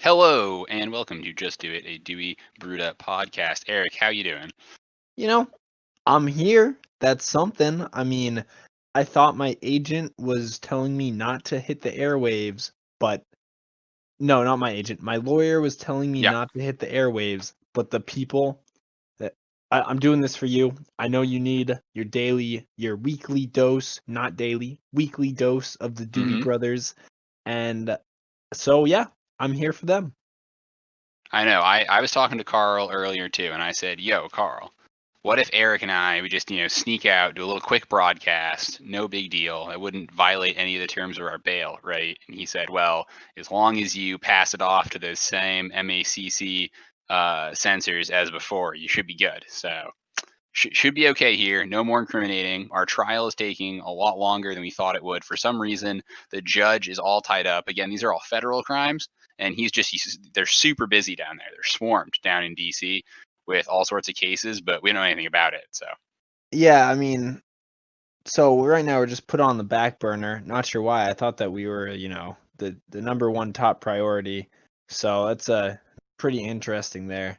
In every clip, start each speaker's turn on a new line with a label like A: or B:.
A: Hello and welcome to Just Do It, a Dewey Brewed Up podcast. Eric, how you doing?
B: You know, I'm here. That's something. I mean, I thought my agent was telling me not to hit the airwaves, but no, not my agent. My lawyer was telling me
A: Yeah.
B: not to hit the airwaves, but the people that I'm doing this for you. I know you need your weekly dose, not daily, weekly dose of the Dewey
A: hmm
B: Brothers. And so, yeah, I'm here for them.
A: I know. I was talking to Carl earlier too, and I said, "Yo, Carl, what if Eric and I would just sneak out, do a little quick broadcast, no big deal. It wouldn't violate any of the terms of our bail, right?" And he said, "Well, as long as you pass it off to those same MACC censors as before, you should be good." So should be okay here. No more incriminating. Our trial is taking a lot longer than we thought it would. For some reason, the judge is all tied up. Again, these are all federal crimes, and they're super busy down there. They're swarmed down in DC with all sorts of cases, but we don't know anything about it. So
B: Yeah, I mean, so right now we're just put on the back burner. Not sure why. I thought that we were, the number one top priority. So that's pretty interesting there.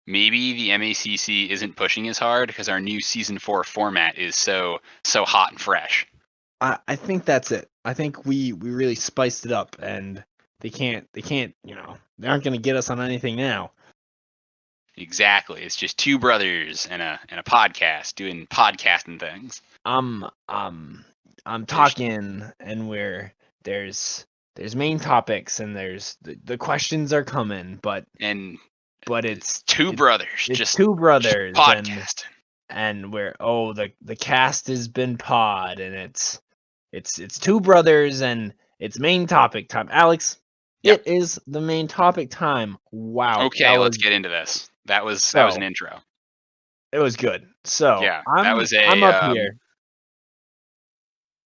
A: maybe the MACC isn't pushing as hard because our new season 4 format is so hot and fresh.
B: I think that's it. I think we really spiced it up, and they can't they aren't gonna get us on anything now.
A: Exactly. It's just two brothers and a podcast doing podcasting things.
B: I'm um I'm
A: There's
B: talking, and there's main topics, and there's the questions are coming,
A: and
B: but it's
A: two brothers
B: it's
A: just
B: two brothers,
A: podcasting.
B: and where the cast has been pod, and it's two brothers, and it's main topic time. Alex,
A: Yeah.
B: it is the main topic time. Wow,
A: Okay, let's get into this. That was an
B: so
A: intro.
B: it was good. So
A: Yeah, that
B: I'm
A: was
B: I'm
A: a.
B: up here.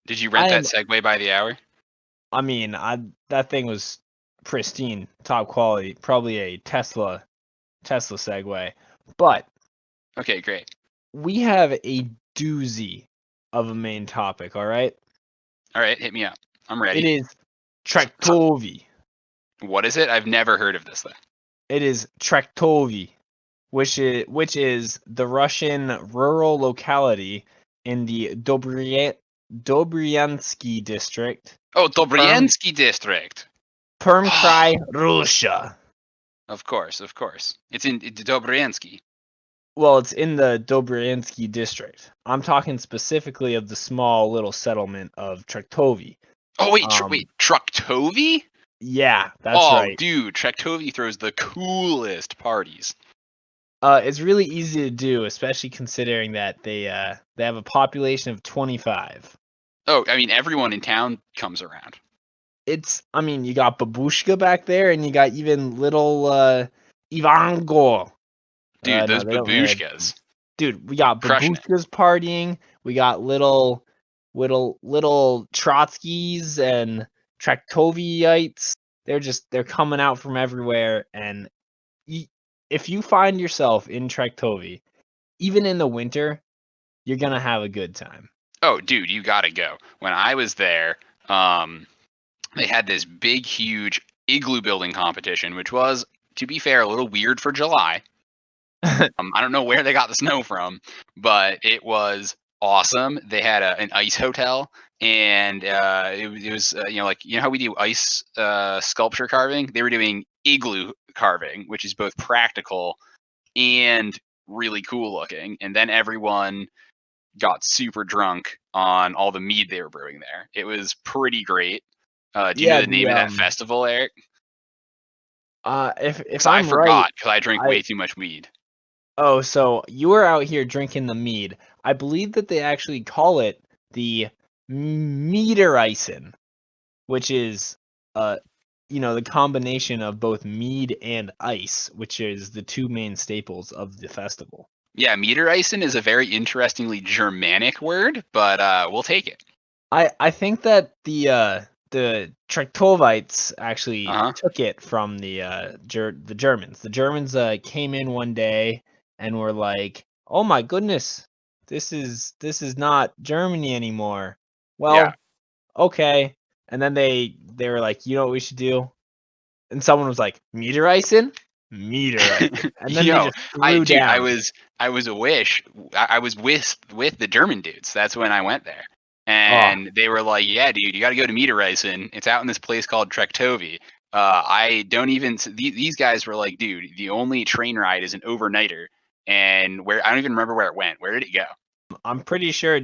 A: Did you rent
B: I
A: that
B: am.
A: Segway by the hour?
B: I mean, that thing was pristine, top quality. Probably a Tesla Segway, but
A: Okay, great.
B: we have a doozy of a main topic. All right,
A: All right, hit me up. I'm
B: it
A: ready.
B: is Traktovi.
A: What is it? I've never heard of this thing.
B: It is Traktovi, which is the Russian rural locality in the Dobryansky district,
A: Oh,
B: Perm
A: Dobryansky district.
B: Permkrai, Russia.
A: Of course, of course. It's in Dobryansky.
B: Well, it's in the Dobryansky district. I'm talking specifically of the small little settlement of Traktovi.
A: Oh wait,
B: Um,
A: Traktovi?
B: yeah, that's
A: Oh,
B: right.
A: dude, Traktovi throws the coolest parties.
B: It's really easy to do, especially considering that they have a population of 25.
A: Oh, I mean, everyone in town comes around.
B: I mean, you got Babushka back there, and you got even little Ivango.
A: Dude,
B: No,
A: those
B: they don't really have.
A: babushkas.
B: Dude, we got
A: Crushing it.
B: Babushkas partying. We got little Trotskys and Traktoviites. They're coming out from everywhere, and if you find yourself in Traktovi, even in the winter, you're gonna have a good time.
A: Oh, dude, you gotta go. When I was there, they had this big, huge igloo building competition, which was, to be fair, a little weird for July. I don't know where they got the snow from, but it was awesome. They had an ice hotel, and it was like how we do ice sculpture carving. They were doing igloo carving, which is both practical and really cool looking. And then everyone got super drunk on all the mead they were brewing there. It was pretty great. Do you know
B: Yeah,
A: the name of that festival, Eric?
B: if
A: Because I
B: I'm right,
A: forgot because I drink
B: I
A: way too much weed.
B: oh, so you were out here drinking the mead. I believe that they actually call it the Meadereisen, which is the combination of both mead and ice, which is the two main staples of the festival.
A: Yeah, Metereisen is a very interestingly Germanic word, but we'll take it.
B: I think that the Traktovites actually
A: Uh huh.
B: took it from the Germans. The Germans came in one day and were like, "Oh my goodness, this is not Germany anymore."
A: Yeah.
B: Well, okay. And then they were like, "You know what we should do? And someone was like, meter icing? Meter icing. And then they just threw down.
A: I was with the German dudes. That's when I went there. And they were like, yeah, dude, you got to go to Meter Icing. It's out in this place called Trektovi. I don't even, these guys were like, dude, the only train ride is an overnighter. And I don't even remember where it went. Where did it go?
B: I'm pretty sure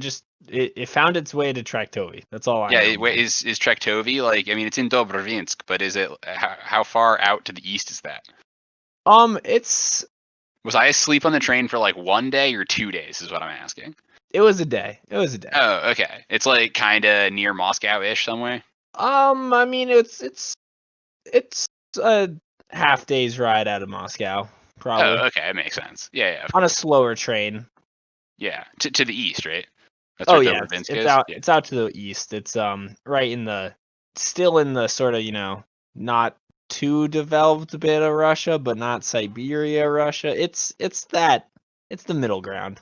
B: it found its way to Traktovi. That's all I know.
A: Yeah, is Trektovi, like, I mean, it's in Dobrovinsk, but is it, how far out to the east is that?
B: It's...
A: Was I asleep on the train for like 1 day or 2 days is what I'm asking.
B: It was a day.
A: Oh, okay. It's like kind of near Moscow-ish somewhere.
B: I mean, it's a half day's ride out of Moscow, probably.
A: Oh, okay, it makes sense. Yeah,
B: on a slower train.
A: Yeah, to the east, right?
B: That's it's out to the east. It's still in the sort of, not too developed bit of Russia, but not Siberia, Russia. It's the middle ground.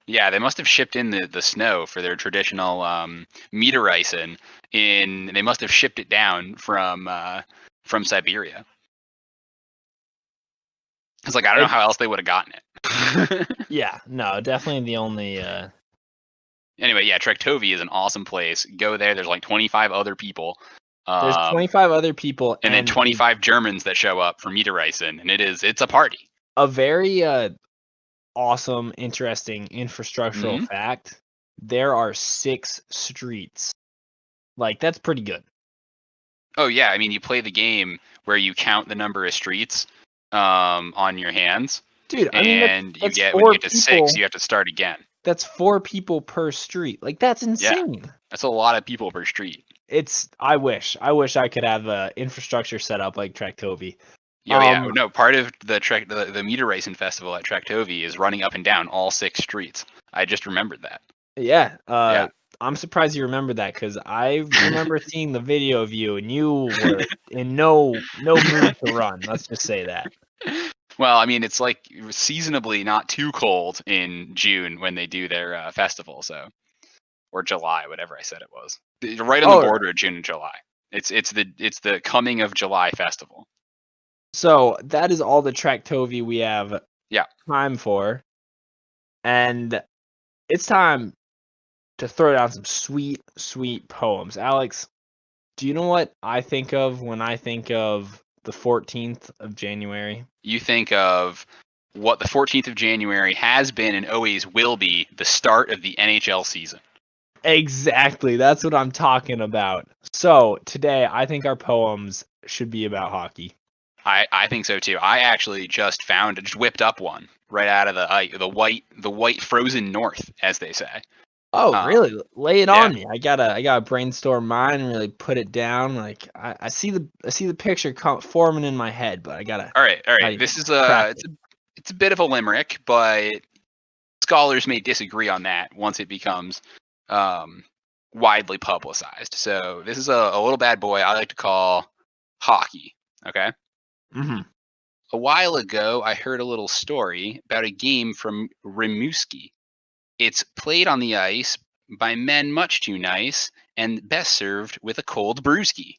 A: Yeah, they must have shipped in the snow for their traditional meter icing. They must have shipped it down from Siberia. It's like, I don't know how else they would have gotten it.
B: Yeah, no, definitely the only.
A: Anyway, yeah, Trektovi is an awesome place. Go there. There's like 25 other people.
B: There's 25 other people,
A: and then 25 Germans that show up for meter icing, and it's a party.
B: A very awesome, interesting infrastructural fact. There are 6 streets. Like, that's pretty good.
A: Oh yeah, I mean, you play the game where you count the number of streets on your hands.
B: Dude, I mean,
A: and when you get to 6, you have to start again.
B: That's 4 people per street. Like, that's insane.
A: Yeah, that's a lot of people per street.
B: I wish I could have a infrastructure set up like Traktovi.
A: Yeah, no, part of the meter racing festival at Traktovi is running up and down all 6 streets. I just remembered that.
B: Yeah, I'm surprised you remembered that, because I remember seeing the video of you, and you were in no mood to run. Let's just say that.
A: Well, I mean, it's like seasonably not too cold in June when they do their festival, or July, whatever I said it was. Right on the border of June and July. It's the coming of July festival.
B: So that is all the Traktovi we have time for, and it's time to throw down some sweet, sweet poems. Alex, do you know what I think of when I think of the 14th of January?
A: You think of what the 14th of January has been and always will be the start of the NHL season.
B: Exactly. That's what I'm talking about. So today, I think our poems should be about hockey.
A: I think so too. I actually just whipped up one right out of the white frozen north, as they say.
B: Oh, really? Lay it on me. I gotta brainstorm mine and really put it down. Like, I see the picture forming in my head, but I gotta.
A: All right. This is it's a bit of a limerick, but scholars may disagree on that once it becomes widely publicized. So this is a little bad boy I like to call hockey. Okay.
B: Mm-hmm.
A: A while ago, I heard a little story about a game from Rimouski. It's played on the ice by men much too nice and best served with a cold brewski.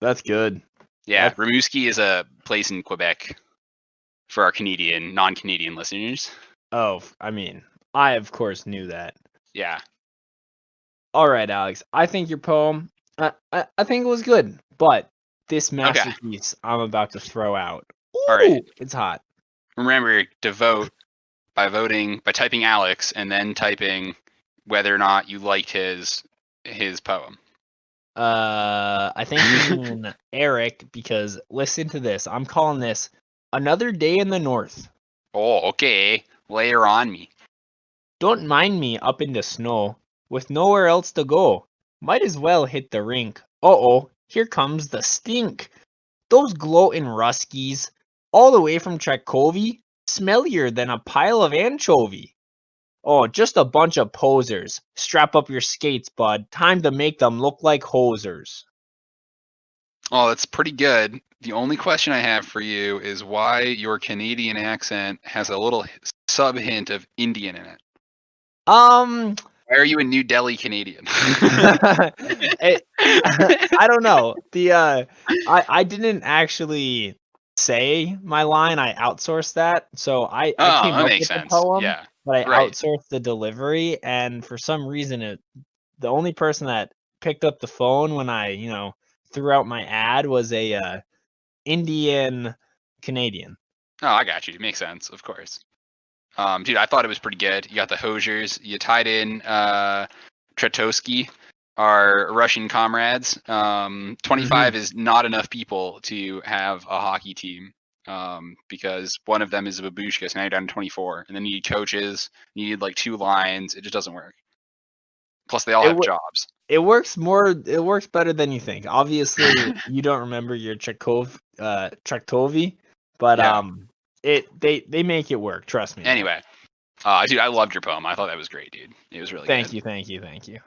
B: That's good.
A: Yeah, Rimouski is a place in Quebec for our non-Canadian listeners.
B: Oh, I mean, I of course knew that.
A: Yeah.
B: All right, Alex. I think your poem, I think it was good, but this masterpiece I'm about to throw out. Ooh, all right. It's hot.
A: Remember to vote by typing Alex and then typing whether or not you liked his poem.
B: I think you mean Eric, because listen to this. I'm calling this Another Day in the North.
A: Oh, okay. Lay her on me.
B: Don't mind me up in the snow, with nowhere else to go. Might as well hit the rink. Uh-oh, here comes the stink. Those gloating Ruskies, all the way from Traktovi, smellier than a pile of anchovy. Oh, just a bunch of posers. Strap up your skates, bud. Time to make them look like hosers.
A: Oh, that's pretty good. The only question I have for you is why your Canadian accent has a little sub-hint of Indian in it.
B: Why
A: Why are you a New Delhi Canadian?
B: I don't know. I didn't actually say my line. I outsourced that. So I
A: Oh,
B: came
A: that
B: up
A: makes
B: with the
A: sense.
B: poem,
A: Yeah.
B: but I
A: Right.
B: outsourced the delivery. And for some reason, the only person that picked up the phone when I threw out my ad was a Indian Canadian.
A: Oh, I got you. Makes sense, of course. Dude, I thought it was pretty good. You got the Hoosiers. You tied in Tretosky, our Russian comrades. 25 is not enough people to have a hockey team because one of them is a babushka, so now you're down to 24. And then you need coaches. You need like 2 lines. It just doesn't work. Plus, they all have jobs.
B: It works better than you think. Obviously, you don't remember your Traktovi, but
A: Yeah.
B: they make it work. Trust me.
A: Anyway, dude, I loved your poem. I thought that was great, dude. It was really
B: Thank
A: good.
B: you, thank you, thank you.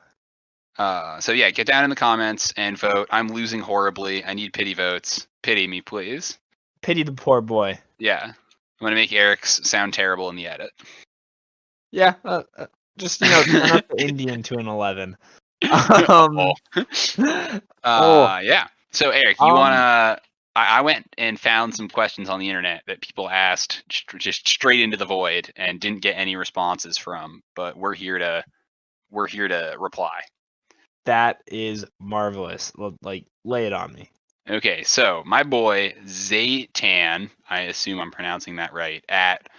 A: So yeah, get down in the comments and vote. I'm losing horribly. I need pity votes. Pity me, please.
B: Pity the poor boy.
A: Yeah, I'm gonna make Eric's sound terrible in the edit.
B: Yeah, just turn up the Indian to an 11.
A: Oh.
B: Oh,
A: Yeah. So Eric, you wanna? I went and found some questions on the internet that people asked just straight into the void and didn't get any responses from, but we're here to reply.
B: that is marvelous. Like, lay it on me.
A: Okay, so my boy Zaytan, I assume I'm pronouncing that right, at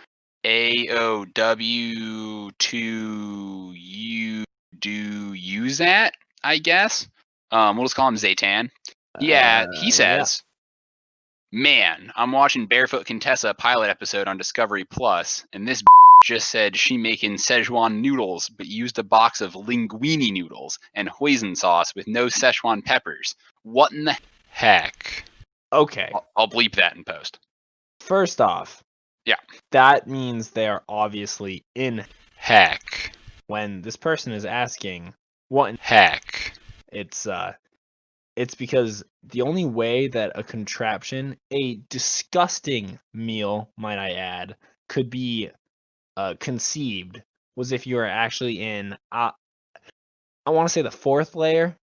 A: AOW2U do use that, I guess. We'll just call him Zaytan. Yeah, he
B: Yeah.
A: says, man, I'm watching Barefoot Contessa pilot episode on Discovery Plus, and this just said she making Szechuan noodles, but used a box of linguine noodles and hoisin sauce with no Szechuan peppers. What in the heck?
B: Okay.
A: I'll bleep that in post.
B: First off,
A: yeah,
B: that means they are obviously in
A: heck.
B: When this person is asking what in
A: heck,
B: it's because the only way that a contraption, a disgusting meal, might I add, could be conceived was if you are actually in I want to say the fourth layer.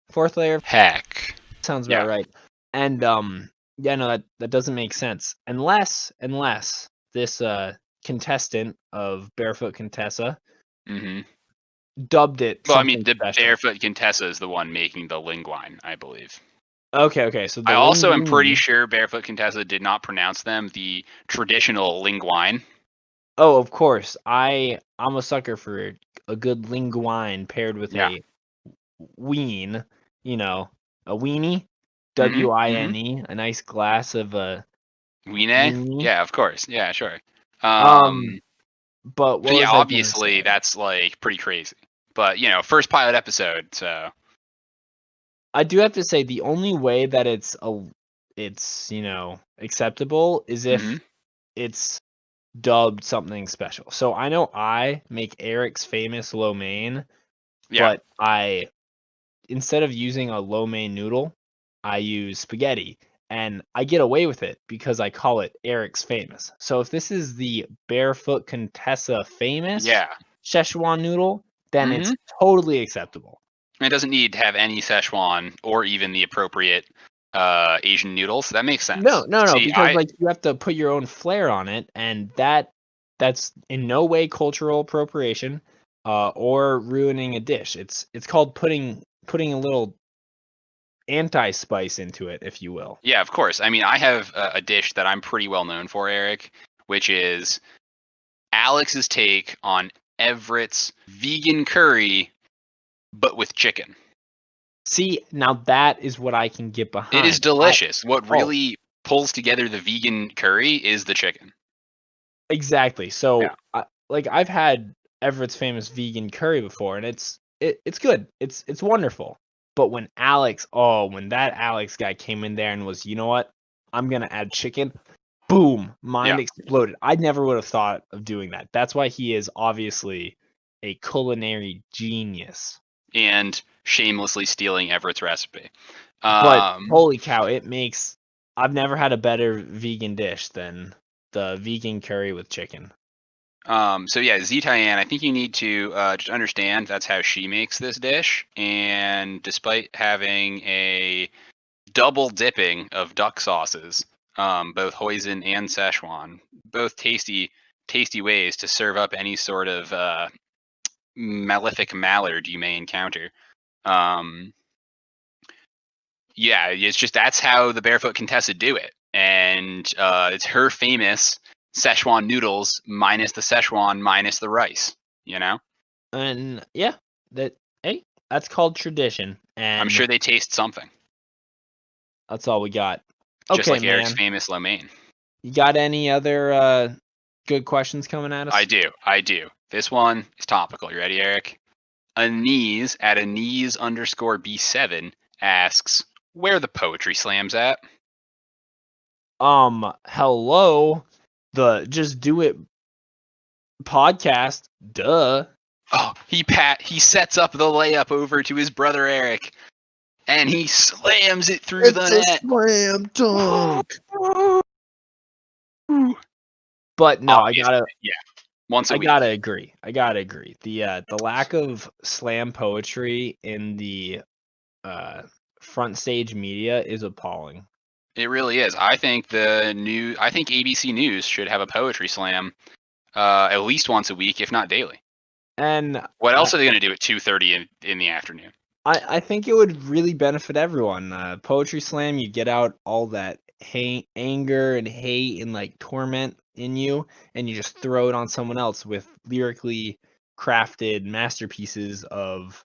A: Heck.
B: Sounds about right. And yeah, no, that doesn't make sense unless this contestant of Barefoot Contessa dubbed it
A: Well, I
B: something
A: mean, the
B: special.
A: Barefoot Contessa is the one making the linguine, I believe.
B: Okay. So
A: I also am pretty sure Barefoot Contessa did not pronounce them the traditional linguine.
B: Oh, of course. I'm a sucker for a good linguine paired with a ween, a weenie, WINE, a nice glass of
A: Weenie? Yeah, of course. Yeah, sure.
B: But what was
A: obviously that's like pretty crazy. But first pilot episode, so
B: I do have to say the only way that it's acceptable is if it's dubbed something special. So I know I make Eric's famous lo mein, but instead of using a lo mein noodle, I use spaghetti, and I get away with it because I call it Eric's famous. So if this is the Barefoot Contessa famous Szechuan noodle, then it's totally acceptable.
A: It doesn't need to have any Szechuan or even the appropriate Asian noodles. That makes sense.
B: No, because you have to put your own flair on it, and that's in no way cultural appropriation or ruining a dish. It's called putting a little anti-spice into it, if you will.
A: Yeah, of course. I mean, I have a dish that I'm pretty well known for, Eric, which is Alex's take on Everett's vegan curry, but with chicken.
B: See, now that is what I can get behind.
A: It is delicious. What really pulls together the vegan curry is the chicken.
B: Exactly. So, I've had Everett's famous vegan curry before, and it's good. It's wonderful. But when that Alex guy came in there and was, you know what, I'm gonna add chicken, boom, mind exploded. I never would have thought of doing that. That's why he is obviously a culinary genius.
A: And shamelessly stealing Everett's recipe.
B: But holy cow, I've never had a better vegan dish than the vegan curry with chicken.
A: So yeah, Zetian, I think you need to just understand that's how she makes this dish. And despite having a double dipping of duck sauces, both hoisin and Szechuan, both tasty ways to serve up any sort of malefic mallard you may encounter. Yeah, it's just that's how the Barefoot Contessa do it, and it's her famous Szechuan noodles minus the Szechuan minus the rice. You know,
B: And yeah, that's called tradition,
A: I'm
B: and
A: sure they taste something,
B: that's all we got.
A: just
B: Okay,
A: like Eric's
B: man.
A: famous lo mein.
B: You got any other good questions coming at
A: I
B: us?
A: do. This one is topical. You ready, Eric? Anise at Anise_B7 asks, where the poetry slams at?
B: Hello, the Just Do It podcast. Duh.
A: Oh, he sets up the layup over to his brother Eric, and he slams it through the net.
B: slam dunk. But no,
A: Obviously, yeah, once a
B: I
A: week.
B: gotta agree. The lack of slam poetry in the front stage media is appalling.
A: It really is. I think ABC News should have a poetry slam at least once a week, if not daily.
B: And
A: What else are they going to do at 2:30 in the afternoon?
B: I think it would really benefit everyone. Poetry slam, you get out all that anger and hate and like torment in you, and you just throw it on someone else with lyrically crafted masterpieces of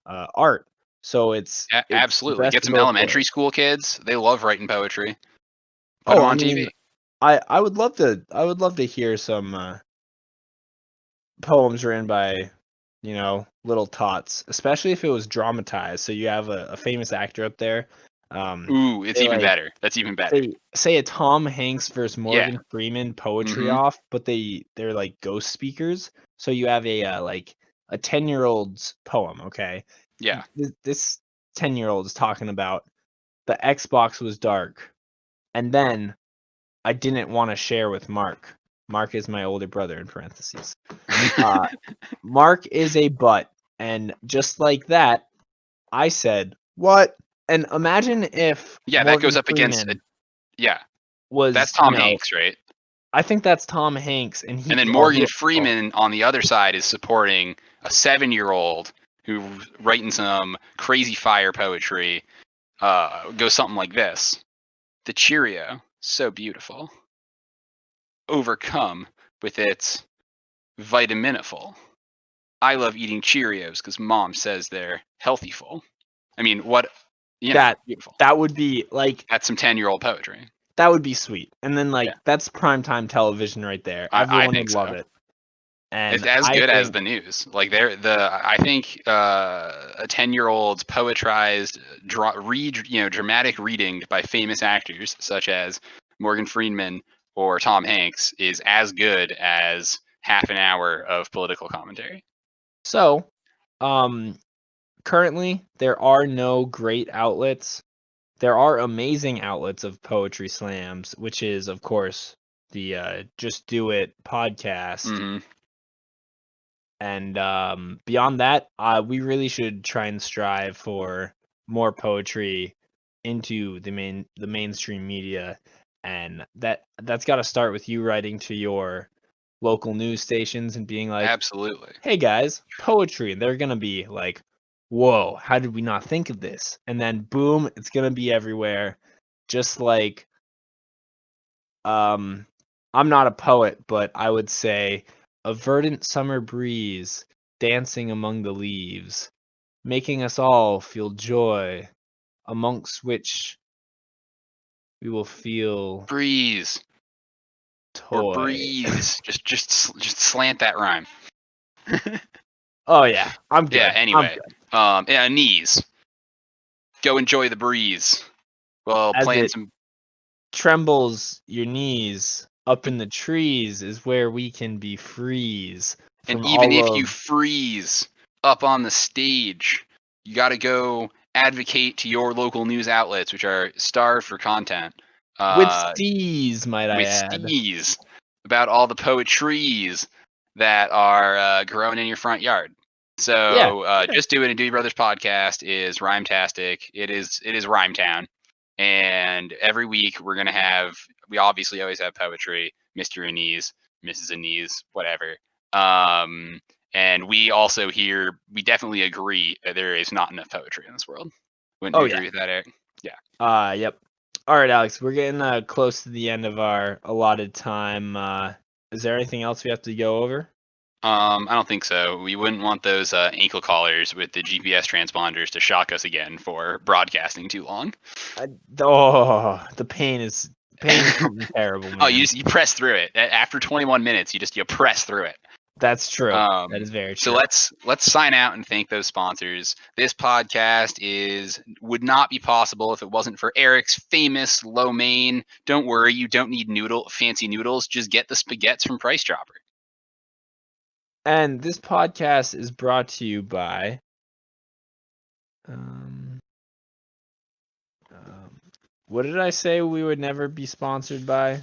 B: art. So it's the
A: Absolutely.
B: best
A: Get
B: of
A: some
B: both
A: elementary
B: worlds.
A: school kids. They love writing poetry. Put them
B: I
A: on
B: mean,
A: TV.
B: I would love to hear some poems written by little tots, especially if it was dramatized. So you have a famous actor up there.
A: Ooh, it's
B: Say
A: even
B: like
A: better. That's even better.
B: say a Tom Hanks versus
A: Yeah.
B: Morgan Freeman poetry
A: Mm-hmm.
B: off, but they're like ghost speakers. So you have like a 10-year-old's poem. Okay,
A: Yeah.
B: this 10-year-old is talking about the Xbox was dark, and then I didn't want to share with Mark. Mark is my older brother in parentheses. Mark is a butt, and just like that, I said, "What?" And imagine if
A: Yeah, that goes
B: Morgan
A: up against
B: Freeman
A: yeah. That's
B: was,
A: Tom Hanks, right?
B: I think that's Tom Hanks, and
A: And then Morgan Freeman on the other side is supporting a 7-year-old who writing some crazy fire poetry. Goes something like this: the Cheerio, so beautiful, overcome with its vitaminiful. I love eating Cheerios because Mom says they're healthyful. I mean, what beautiful.
B: that would be like
A: That's some 10-year-old poetry.
B: that would be sweet, and then
A: Yeah,
B: that's primetime television right there.
A: I
B: Everyone would
A: think
B: love
A: so.
B: it,
A: It's
B: and
A: as
B: I
A: good as
B: think
A: the news. Like I think a 10-year-old's poetrized dramatic reading by famous actors such as Morgan Freeman or Tom Hanks is as good as half an hour of political commentary.
B: so. Currently, there are no great outlets. There are amazing outlets of poetry slams, which is, of course, the Just Do It podcast.
A: Mm-hmm.
B: And beyond that, we really should try and strive for more poetry into the mainstream media, and that's got to start with you writing to your local news stations and being like,
A: Absolutely.
B: "Hey guys, poetry." And they're gonna be like, "Whoa, how did we not think of this?" And then boom, it's gonna be everywhere. Just like I'm not a poet, but I would say a verdant summer breeze dancing among the leaves, making us all feel joy, amongst which we will feel
A: Breeze or
B: toy.
A: breeze. just slant that rhyme.
B: Oh yeah, I'm good.
A: Yeah.
B: I'm
A: Anyway,
B: good.
A: knees. Go enjoy the breeze. Well,
B: As
A: playing
B: it
A: some.
B: trembles your knees, up in the trees is where we can be freeze
A: And
B: from
A: even
B: all
A: if you
B: of
A: freeze up on the stage, you got to go advocate to your local news outlets, which are starved for content.
B: with steez, might I
A: With
B: add.
A: stees about all the poetries that are growing in your front yard. So Just Do It and Dewey Brothers podcast is rhymetastic. It is Rhymetown. And every week we obviously always have poetry, Mr. Anise, Mrs. Anise, whatever. And we definitely agree that there is not enough poetry in this world. Wouldn't you agree with that, Eric? Yeah.
B: Yep. All right, Alex, we're getting close to the end of our allotted time. Is there anything else we have to go over?
A: I don't think so. We wouldn't want those ankle collars with the GPS transponders to shock us again for broadcasting too long.
B: The pain is something terrible, man.
A: Oh, you press through it. After 21 minutes, you press through it.
B: That's true. That is very true.
A: So let's sign out and thank those sponsors. This podcast would not be possible if it wasn't for Eric's famous lo mein. Don't worry, you don't need fancy noodles. Just get the spaghettis from Price Chopper.
B: And this podcast is brought to you by what did I say we would never be sponsored by?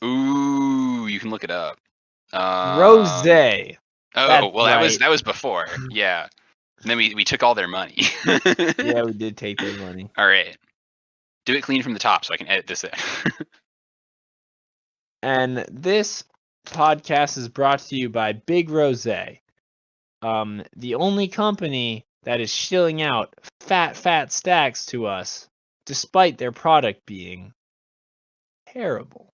A: Ooh, you can look it up.
B: Rosé.
A: Oh, well, that was before. Yeah. And then we took all their money.
B: Yeah, we did take their money.
A: All right. Do it clean from the top so I can edit this in.
B: And this podcast is brought to you by Big Rosé. The only company that is shilling out fat stacks to us, despite their product being terrible.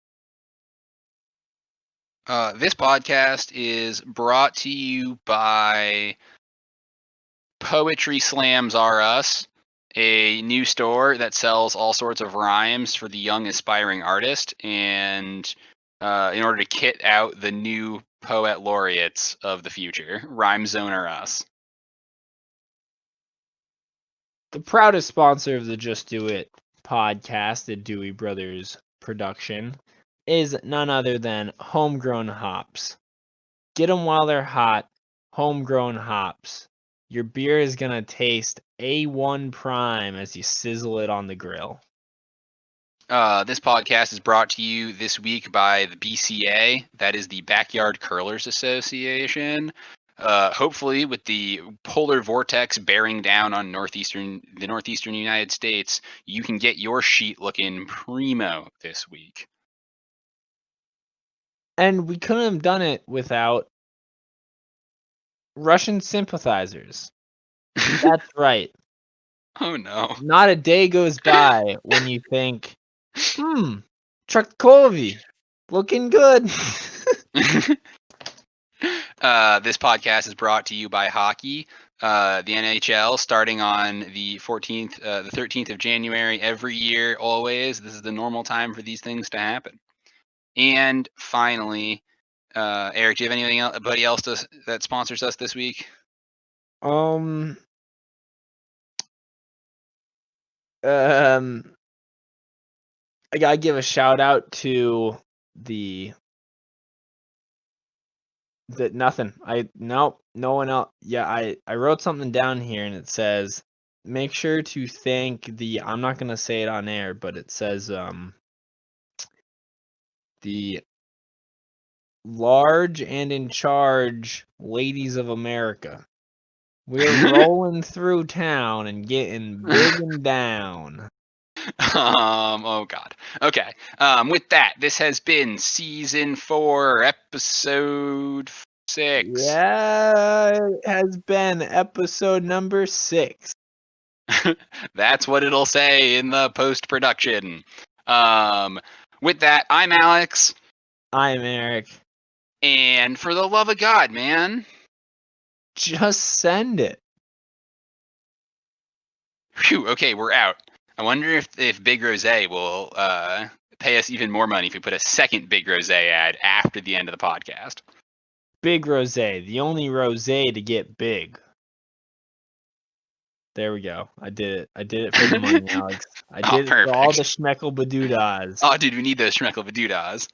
A: This podcast is brought to you by Poetry Slams R Us, a new store that sells all sorts of rhymes for the young aspiring artist, and in order to kit out the new poet laureates of the future, Rhyme Zone R Us.
B: The proudest sponsor of the Just Do It podcast, the Dewey Brothers production, is none other than Homegrown Hops. Get them while they're hot. Homegrown hops. Your beer is going to taste A1 prime as you sizzle it on the grill.
A: This podcast is brought to you this week by the BCA, that is the Backyard Curlers Association. Hopefully, with the polar vortex bearing down on the northeastern United States, you can get your sheet looking primo this week.
B: And we couldn't have done it without Russian sympathizers. That's right.
A: Oh no.
B: Not a day goes by when you think, Traktovi, looking good.
A: This podcast is brought to you by hockey. The NHL starting on the 13th of January every year, always. This is the normal time for these things to happen. And finally, Eric, do you have anybody else that sponsors us this week?
B: I gotta give a shout out to nothing. No one else. Yeah, I wrote something down here and it says, make sure to thank I'm not gonna say it on air, but it says the large and in charge ladies of America. We're rolling through town and getting big and down.
A: Oh God. Okay. With that, this has been season 4, episode 6.
B: Yeah, it has been episode number 6.
A: That's what it'll say in the post-production. With that, I'm Alex.
B: I'm Eric.
A: And for the love of God, man,
B: just send it.
A: Phew, okay, we're out. I wonder if Big Rosé will pay us even more money if we put a second Big Rosé ad after the end of the podcast.
B: Big Rosé, the only rosé to get big. There we go. I did it for the money, Alex. I did it for all the schmeckle badoodas.
A: Oh, dude, we need those schmeckle badoodas.